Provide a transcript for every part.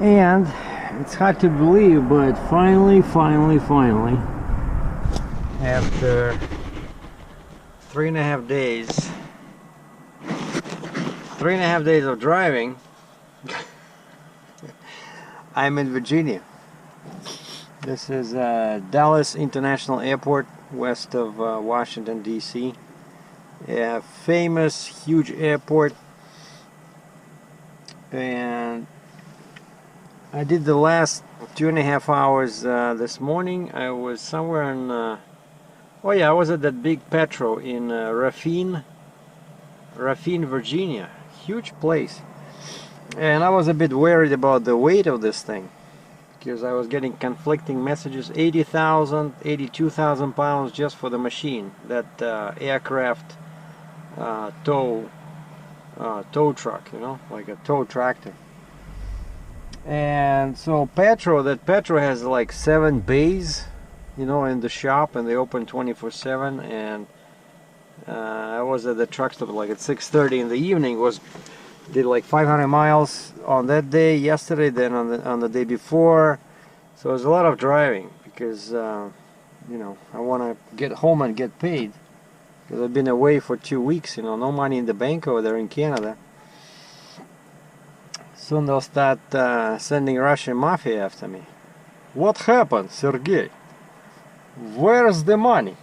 And it's hard to believe, but finally, after 3.5 days, 3.5 days of driving, I'm in Virginia. This is Dallas International Airport, west of Washington, D.C. A famous, huge airport. And I did the last 2.5 hours this morning. I was somewhere in, oh yeah, I was at that big Petro in Raphine, Virginia. Huge place. And I was a bit worried about the weight of this thing, because I was getting conflicting messages. 80,000, 82,000 pounds just for the machine, that aircraft tow truck, you know, like a tow tractor. And so that Petro has like 7 bays, you know, in the shop, and they open 24/7. And I was at the truck stop like at 6:30 in the evening. Did like 500 miles on that day yesterday, then on the day before. So it was a lot of driving because you know, I want to get home and get paid, because I've been away for 2 weeks, you know, no money in the bank over there in Canada. Soon they'll start sending Russian mafia after me. What happened, Sergei? Where's the money?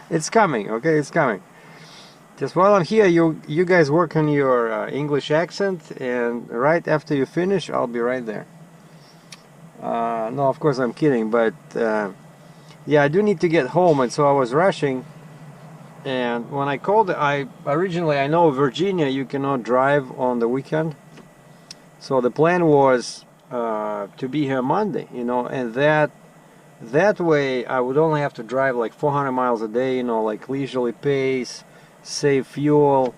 It's coming, okay, it's coming. Just while I'm here, you guys work on your English accent, and right after you finish, I'll be right there. No, of course I'm kidding, but yeah, I do need to get home, and so I was rushing. And when I called, originally I know Virginia you cannot drive on the weekend, so the plan was to be here Monday, you know, and that way I would only have to drive like 400 miles a day, you know, like leisurely pace, save fuel.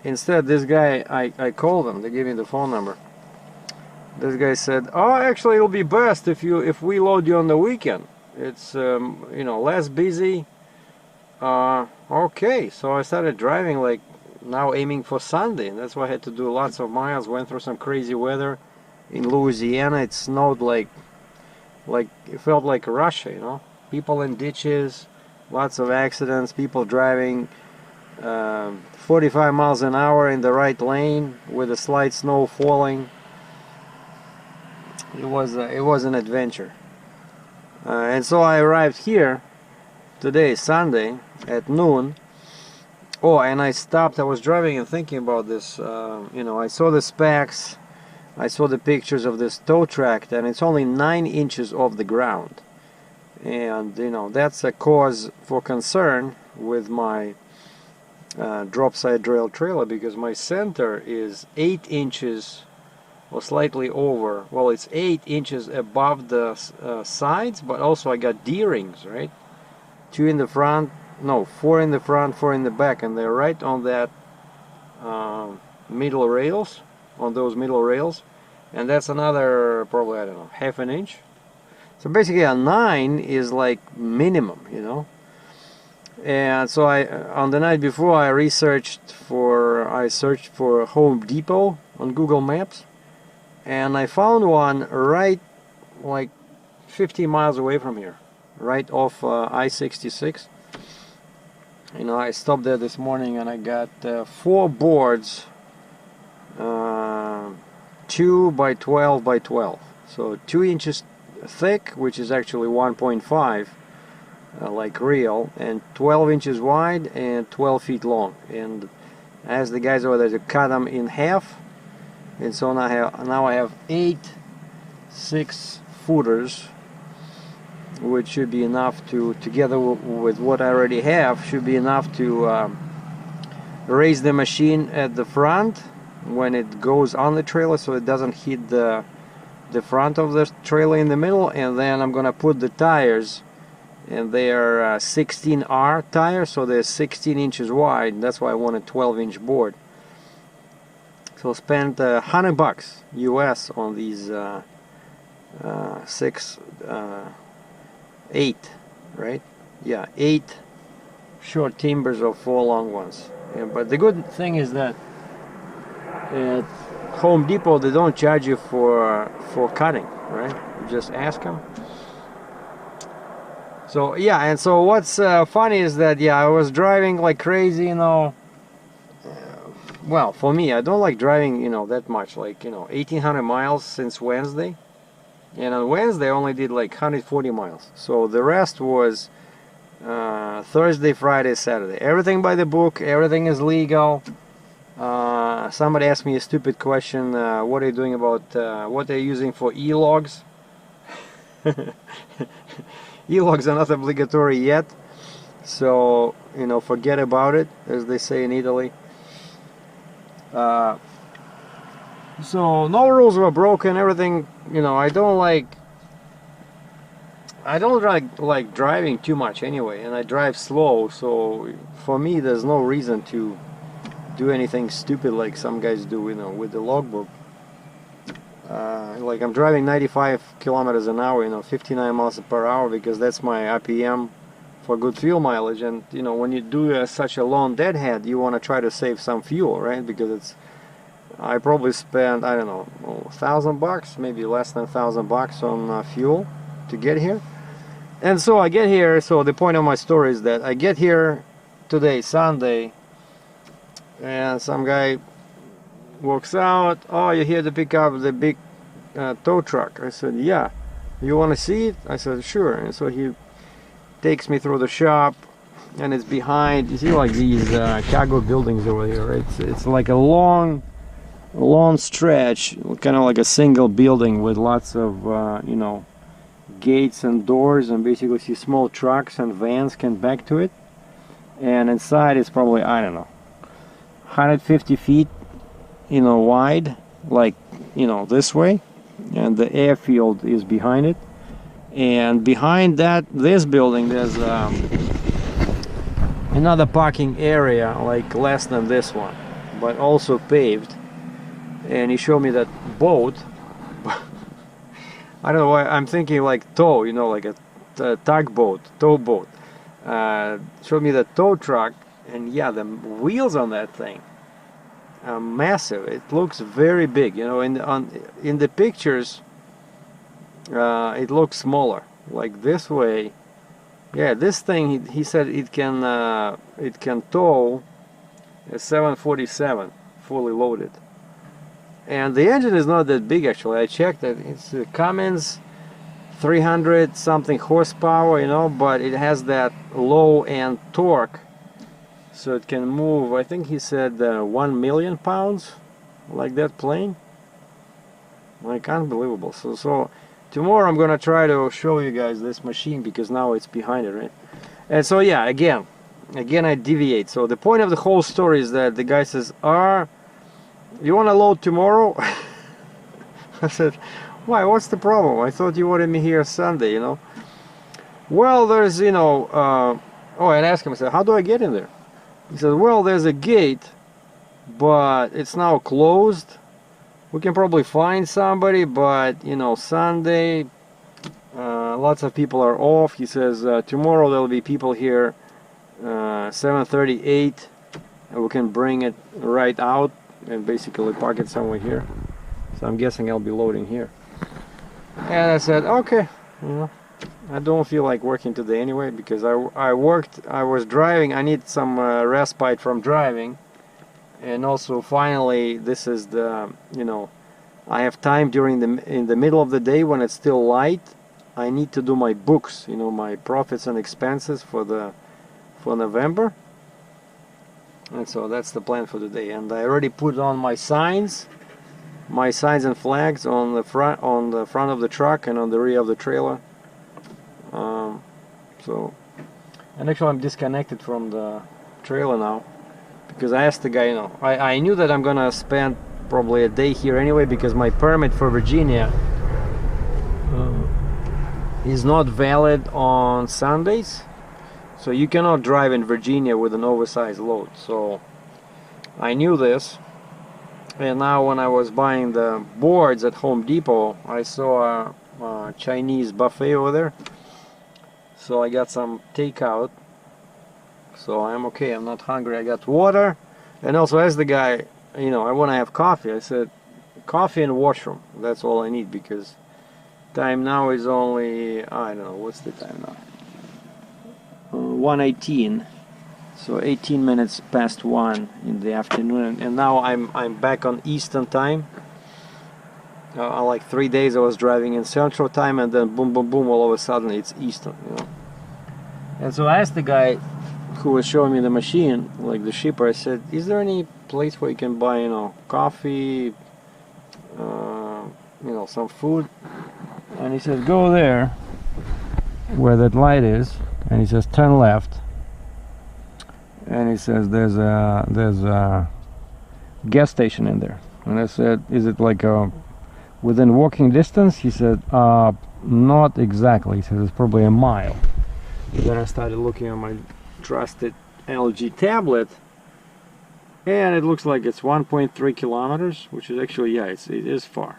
Instead, this guy, I called him. They gave me the phone number. This guy said, "Oh, actually, it'll be best if we load you on the weekend. It's you know, less busy." Okay, so I started driving, like now aiming for Sunday, and that's why I had to do lots of miles. Went through some crazy weather in Louisiana. It snowed like it felt like Russia, you know. People in ditches, lots of accidents, people driving 45 miles an hour in the right lane with a slight snow falling. It was an adventure. And so I arrived here today, Sunday, at noon. Oh, and I stopped. I was driving and thinking about this. You know, I saw the specs. I saw the pictures of this tow tractor, and it's only 9 inches off the ground. And, you know, that's a cause for concern with my drop side rail trailer, because my center is 8 inches or slightly over. Well, it's 8 inches above the sides, but also I got D-rings, right? 2 in the front, no, 4 in the front, 4 in the back, and they're right on that middle rails, on those middle rails. And that's another, probably, I don't know, ½ an inch. So basically a 9 is like minimum, you know. And so on the night before, I searched for Home Depot on Google Maps, and I found one right like 50 miles away from here, right off I-66. You know, I stopped there this morning and I got 4 boards, 2 by 12 by 12, so 2 inches thick, which is actually 1.5 like real, and 12 inches wide and 12 feet long. And I asked the guys over there to cut them in half, and so now I have 8 6-footers, which should be enough to, together with what I already have, should be enough to raise the machine at the front when it goes on the trailer, so it doesn't hit the front of the trailer in the middle. And then I'm gonna put the tires, and they are 16R tires, so they're 16 inches wide. That's why I want a 12-inch board. So spent $100 US on these 8, right? Yeah, 8 short timbers of 4 long ones. Yeah, but the good thing is that Home Depot, they don't charge you for cutting, right? You just ask them. So yeah, and so what's funny is that, yeah, I was driving like crazy, you know. Well, for me, I don't like driving, you know, that much, like, you know, 1,800 miles since Wednesday. And on Wednesday I only did like 140 miles. So the rest was Thursday, Friday, Saturday. Everything by the book, everything is legal. Somebody asked me a stupid question, what are you doing about, what are you using for e-logs? E-logs are not obligatory yet, so, you know, forget about it, as they say in Italy. So no rules were broken, everything, you know. I don't like driving too much anyway, and I drive slow, so for me there's no reason to do anything stupid like some guys do, you know, with the logbook. Like I'm driving 95 kilometers an hour, you know, 59 miles per hour, because that's my RPM for good fuel mileage. And you know, when you do such a long deadhead, you want to try to save some fuel, right? Because it's, I probably spent, I don't know, $1,000, maybe less than $1,000 on fuel to get here. And so I get here, so the point of my story is that I get here today, Sunday, and some guy walks out. Oh, you're here to pick up the big tow truck. I said, yeah. You want to see it? I said, sure. And so he takes me through the shop, and it's behind, you see like these cargo buildings over here, right? It's like a long stretch, kind of like a single building with lots of you know, gates and doors, and basically see small trucks and vans can back to it. And inside it's probably, I don't know, 150 feet, you know, wide, like, you know, this way, and the airfield is behind it. And behind that, this building, there's another parking area, like less than this one, but also paved. And he showed me that boat. I don't know why I'm thinking like tow, you know, like a tugboat, towboat. Showed me the tow truck, and yeah, the wheels on that thing are massive. It looks very big, you know. In the pictures, it looks smaller. Like this way, yeah. This thing, he said it can tow a 747 fully loaded. And the engine is not that big actually. I checked that it's a Cummins 300 something horsepower, you know, but it has that low end torque, so it can move, I think he said 1 million pounds, like that plane. Like unbelievable. So tomorrow I'm gonna try to show you guys this machine, because now it's behind it, right? And so yeah, again I deviate. So the point of the whole story is that the guy says, you want to load tomorrow? I said, why, what's the problem? I thought you wanted me here Sunday, you know. Well, there's, you know, oh, I asked him, I said, how do I get in there? He said, well, there's a gate, but it's now closed. We can probably find somebody, but, you know, Sunday, lots of people are off. He says, tomorrow there'll be people here, 7:38, and we can bring it right out and basically park it somewhere here. So I'm guessing I'll be loading here. And I said, okay, you know, I don't feel like working today anyway, because I was driving. I need some respite from driving, and also finally this is the, you know, I have time during in the middle of the day when it's still light. I need to do my books, you know, my profits and expenses for November. And so that's the plan for today. And I already put on my signs and flags on the front of the truck and on the rear of the trailer. So, and actually I'm disconnected from the trailer now, because I asked the guy, you know, I knew that I'm gonna spend probably a day here anyway, because my permit for Virginia is not valid on Sundays. So you cannot drive in Virginia with an oversized load. So I knew this, and now when I was buying the boards at Home Depot, I saw a Chinese buffet over there. So I got some takeout. So I'm okay, I'm not hungry. I got water, and also asked the guy, you know, I want to have coffee. I said, coffee and washroom. That's all I need, because time now is only, I don't know, what's the time now? 1:18. So 18 minutes past 1 in the afternoon, and now I'm back on Eastern time. Like 3 days I was driving in Central time, and then boom, boom, boom, all of a sudden it's Eastern, you know. And so I asked the guy who was showing me the machine, like the shipper, I said, is there any place where you can buy, you know, coffee, you know, some food? And he says, go there where that light is, and he says, turn left. And he says, there's a gas station in there. And I said, is it like within walking distance? He said, not exactly. He said, it's probably a mile. Then I started looking at my trusted LG tablet, and it looks like it's 1.3 kilometers, which is actually, yeah, it is far,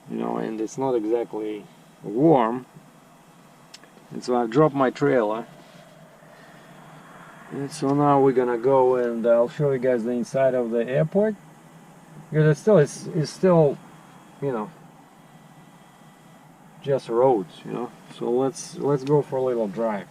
you know, and it's not exactly warm. And so I've dropped my trailer, and so now we're gonna go, and I'll show you guys the inside of the airport, because it's still, you know, just roads, you know. So let's go for a little drive.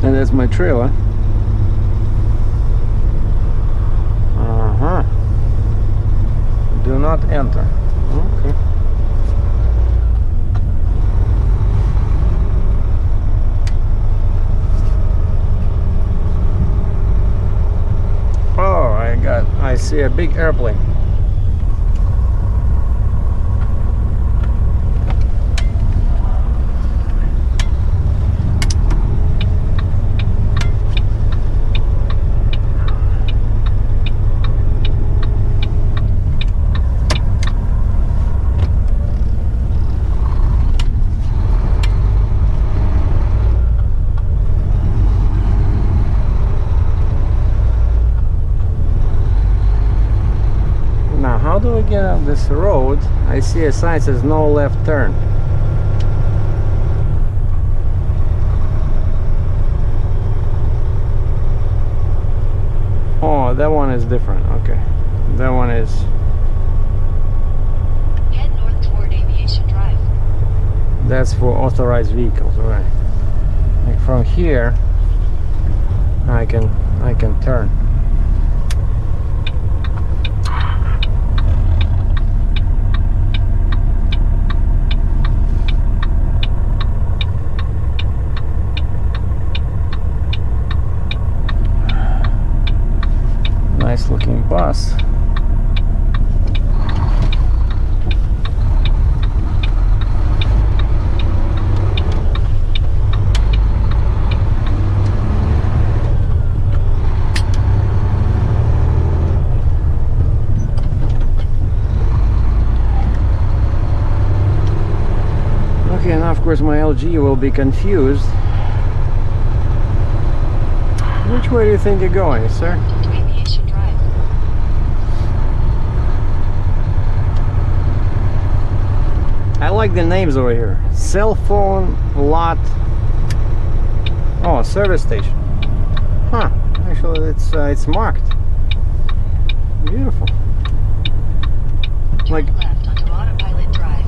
And that's my trailer. Do not enter. Okay. Oh, I see a big airplane. How do we get up this road? I see a sign that says no left turn. Oh, that one is different. Okay. That one is... Head north toward Aviation Drive. That's for authorized vehicles, alright. Like from here, I can turn. Nice looking bus. Okay, now of course my LG will be confused. Which way do you think you're going, sir? I like the names over here. Cell phone lot. Oh, service station. Huh. Actually, it's marked. Beautiful. Like left onto Autopilot Drive.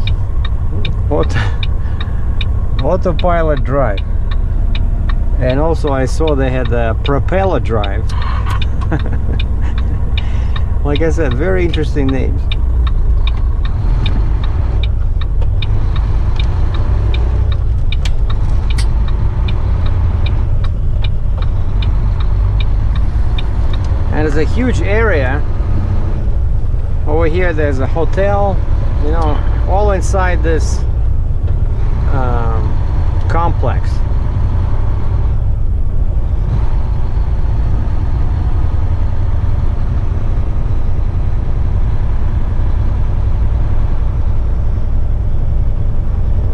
Autopilot Drive. And also I saw they had a propeller drive. Like I said, very interesting names. And it's a huge area. Over here there's a hotel, you know, all inside this complex.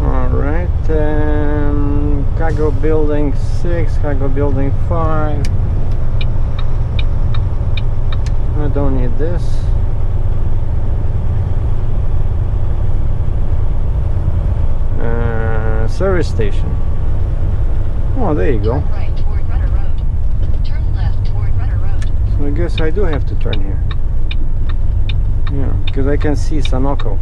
Alright, cargo building 6, cargo building 5. I don't need this. Service station. Oh, there you go. Turn right toward Rudder Road. Turn left toward Rudder Road. So I guess I do have to turn here. Yeah, because I can see Sanoko.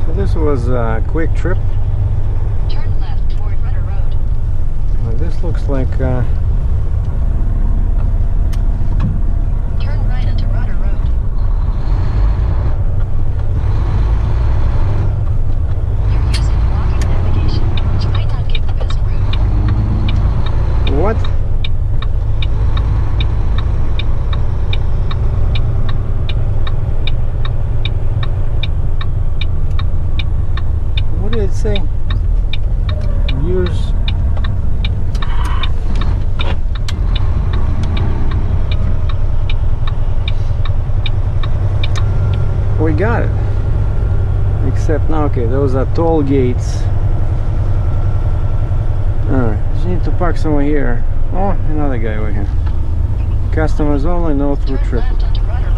So this was a quick trip. Turn left toward Rudder Road. Well, this looks like Turn right onto Rudder Road. You're using walking navigation, which might not give the best route. what? What did it say? Use. We got it. Except now, okay, those are toll gates. Alright, just need to park somewhere here. Oh, another guy over here. Customers only, no through Turn trip. left onto Rudder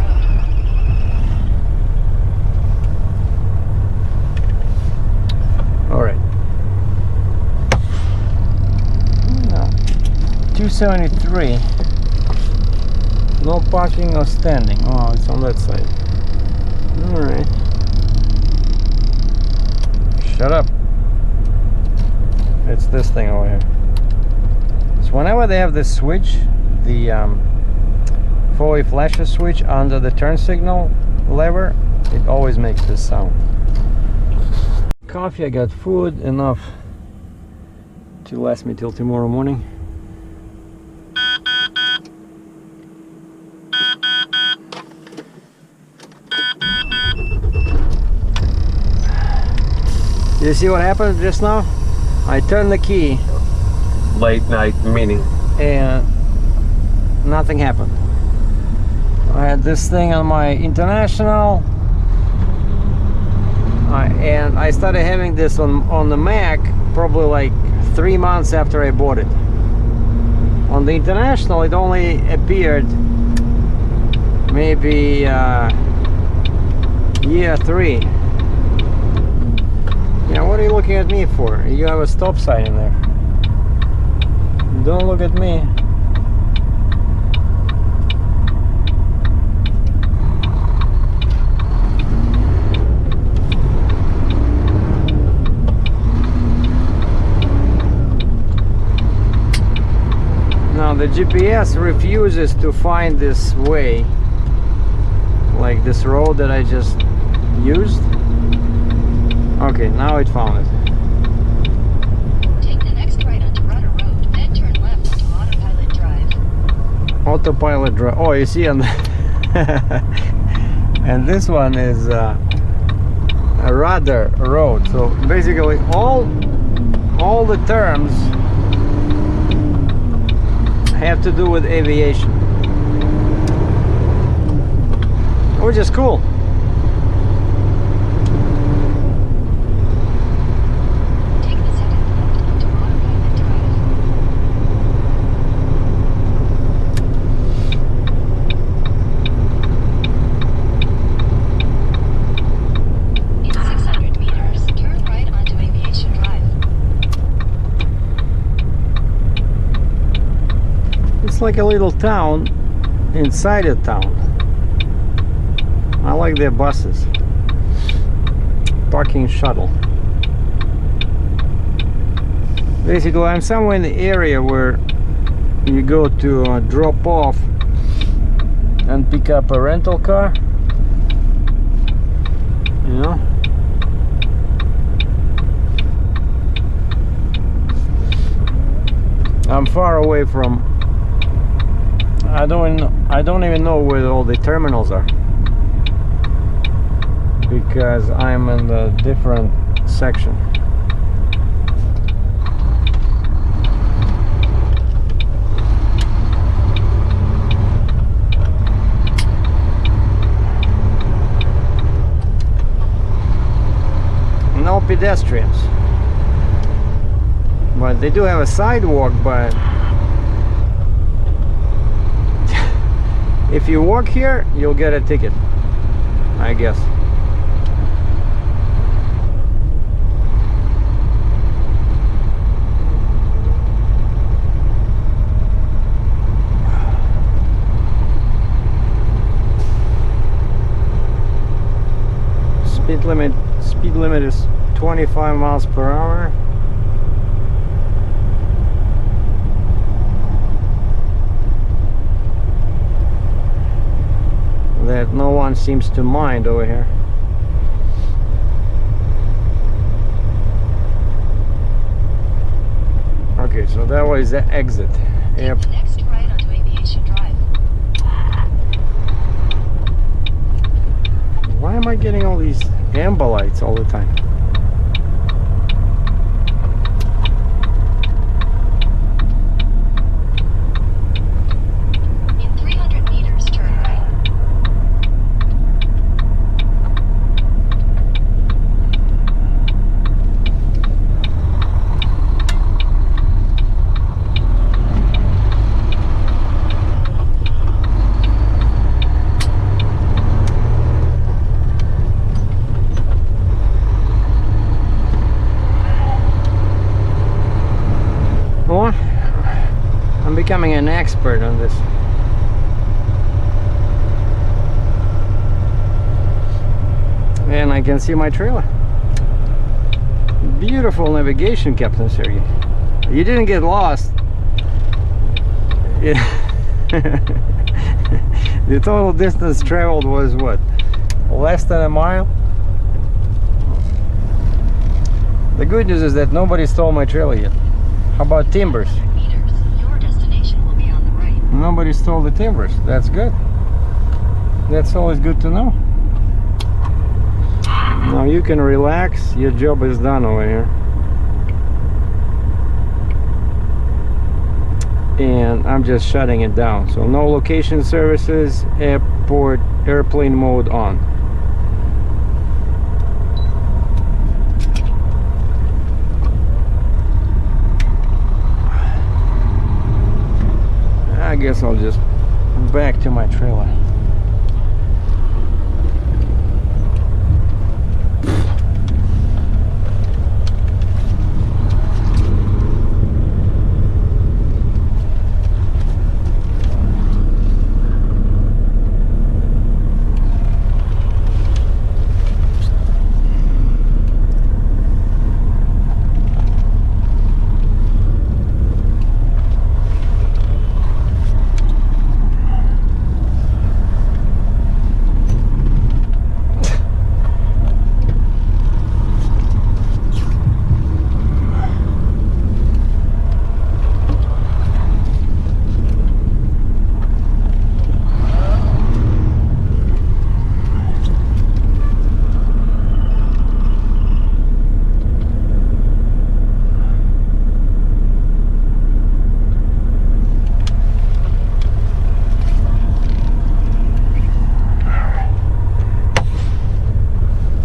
Road. Alright. No. 273. No parking or standing. Oh, it's on that side. Alright. Shut up. It's this thing over here. So whenever they have this switch, the four-way flasher switch under the turn signal lever, it always makes this sound. Coffee, I got food, enough to last me till tomorrow morning. You see what happened just now? I turned the key. Late night meeting. And nothing happened. I had this thing on my international, and I started having this on the Mac probably like 3 months after I bought it. On the international, it only appeared maybe year 3. Yeah, what are you looking at me for? You have a stop sign in there. Don't look at me. Now the GPS refuses to find this way, like this road that I just used. Okay, now it found it. Take the next right onto Rudder Road, then turn left onto Autopilot Drive. Autopilot drive. Oh, you see on the and this one is a rudder road. So basically all the terms have to do with aviation, which is cool. Take the second left onto Autopilot Drive. In 600 meters, turn right onto Aviation Drive. It's like a little town inside a town. I like their buses. Parking shuttle. Basically, I'm somewhere in the area where you go to drop off and pick up a rental car. You know? I'm far away from I don't even know where all the terminals are, because I'm in a different section. No pedestrians, but they do have a sidewalk, but if you walk here, you'll get a ticket, I guess. Speed limit is 25 miles per hour. That no one seems to mind over here. Okay, so that was the exit. Yep. Take the next right onto Aviation Drive. Why am I getting all these amber lights all the time? In 300 meters, turn right. Oh, I'm becoming an expert on this. And I can see my trailer. Beautiful navigation, Captain Sergei. You didn't get lost. Yeah. The total distance traveled was what? Less than a mile? The good news is that nobody stole my trailer yet. How about timbers? 100 meters, your destination will be on the right. Nobody stole the timbers. That's good. That's always good to know. Now you can relax. Your job is done over here. And I'm just shutting it down. So no location services, airplane mode on. I guess I'll just back to my trailer.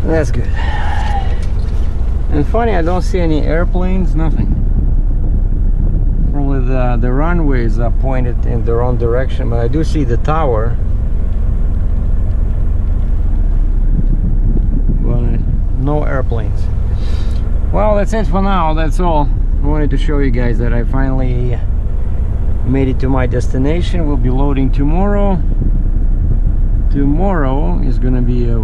That's good. And funny, I don't see any airplanes, nothing. Probably the runways are pointed in the wrong direction, but I do see the tower. But no airplanes. Well, that's it for now. That's all. I wanted to show you guys that I finally made it to my destination. We'll be loading tomorrow. Tomorrow is gonna be a